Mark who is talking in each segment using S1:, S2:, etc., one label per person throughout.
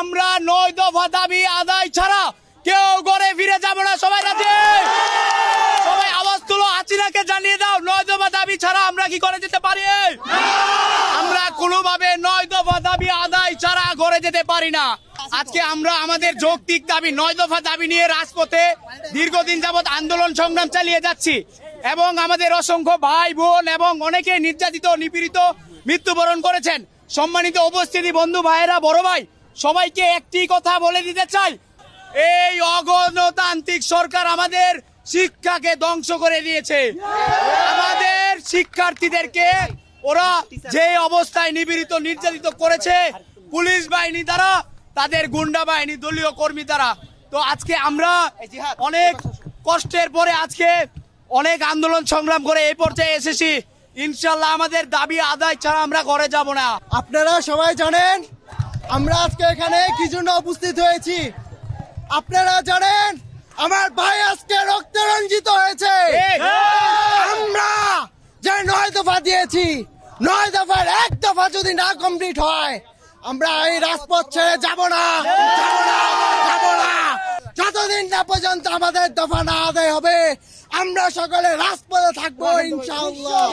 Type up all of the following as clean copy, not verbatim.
S1: আমরা 9 দফা দাবি আদায় ছাড়া কেউ ঘরে ফিরে যাব না। সবাই রাজি? সবাই আওয়াজ তুলো, হাসিনাকে জানিয়ে দাও 9 দফা দাবি ছাড়া আমরা কি করে যেতে পারি? আমরা কোনোভাবে 9 দফা দাবি আদায় ছাড়া ঘরে যেতে পারি না। আজকে আমরা আমাদের যৌক্তিক দাবি 9 দফা দাবি নিয়ে রাজপথে দীর্ঘদিন যাবৎ আন্দোলন সংগ্রাম চালিয়ে যাচ্ছি এবং আমাদের অসংখ্য ভাই বোন এবং অনেকে নির্যাতিত নিপীড়িত মৃত্যুবরণ করেছেন। সম্মানিত উপস্থিতি, বন্ধু ভাইয়েরা, বড় ভাই, সবাইকে একটি কথা বলে দিতে চাই, এই অগণতান্ত্রিক সরকার আমাদের শিক্ষাকে ধ্বংস করে দিয়েছে। আমাদের শিক্ষার্থীদেরকে ওরা যে অবস্থায় নিপীড়িত নির্যাতিত করেছে পুলিশ বাহিনী দ্বারা, তাদের গুন্ডা বাহিনী, দলীয় কর্মী দ্বারা। তো আজকে আমরা অনেক কষ্টের পরে আজকে অনেক আন্দোলন সংগ্রাম করে এই পর্যায়ে এসেছি। ইনশাল্লাহ আমাদের দাবি আদায় ছাড়া আমরা ঘরে যাব না।
S2: আপনারা সবাই জানেন আমরা আজকে এখানে কি জন্য উপস্থিত হয়েছি। আপনারা জানেন আমার ভাই আজকে রক্তে রঞ্জিত হয়েছে। আমরা যে 9 দফা দিয়েছি, 9 দফার 1 দফা যদি না কমপ্লিট হয় আমরা এই রাজপথ ছেড়ে যাব না। যতদিন না পর্যন্ত আমাদের দফা না আদায় হবে আমরা সকলে রাজপথে থাকবো ইনশাআল্লাহ।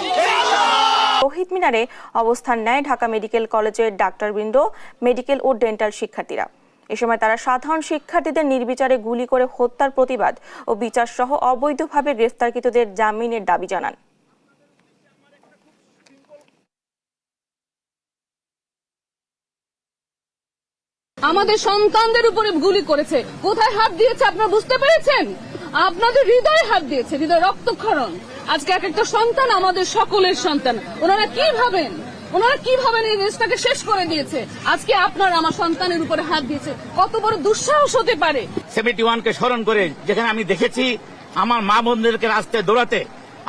S3: শহীদ মিনারে অবস্থান নেয় ঢাকা মেডিকেল কলেজের ডাক্তারবৃন্দ, মেডিকেল ও ডেন্টাল শিক্ষার্থীরা। এ সময় তারা সাধারণ শিক্ষার্থীদের নির্বিচারে গুলি করে হত্যার প্রতিবাদ ও বিচার সহ অবৈধভাবে গ্রেফতারকৃতদের জামিনের দাবি জানান।
S4: আমাদের সন্তানদের উপরে গুলি করেছে। কোথায় হাত দিয়েছে আপনারা বুঝতে পেরেছেন? আপনাদের হৃদয়ে হাত দিয়েছে, হৃদয় রক্তক্ষরণ। আজকে এক একটা সন্তান আমাদের সকলের সন্তান। ওনারা কি ভাবেন এই দেশটাকে শেষ করে দিয়েছে। আজকে আপনারা আমার সন্তানের উপরে হাত দিয়েছে, কত বড় দুঃসাহস হতে পারে।
S5: 71-কে স্মরণ করে যেখানে আমি দেখেছি আমার মা বোনদেরকে রাস্তায় দৌড়াতে,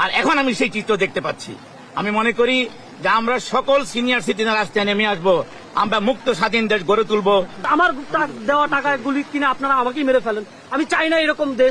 S5: আর এখন আমি সেই চিত্র দেখতে পাচ্ছি। আমি মনে করি যে আমরা সকল সিনিয়র সিটিজেন রাস্তায় নেমে আসবো, আমরা মুক্ত স্বাধীন দেশ গড়ে তুলবো।
S6: আমার দেওয়া টাকায় গুলি কিনে আপনারা আমাকেই মেরে ফেলেন। আমি চাই না এরকম দেশ।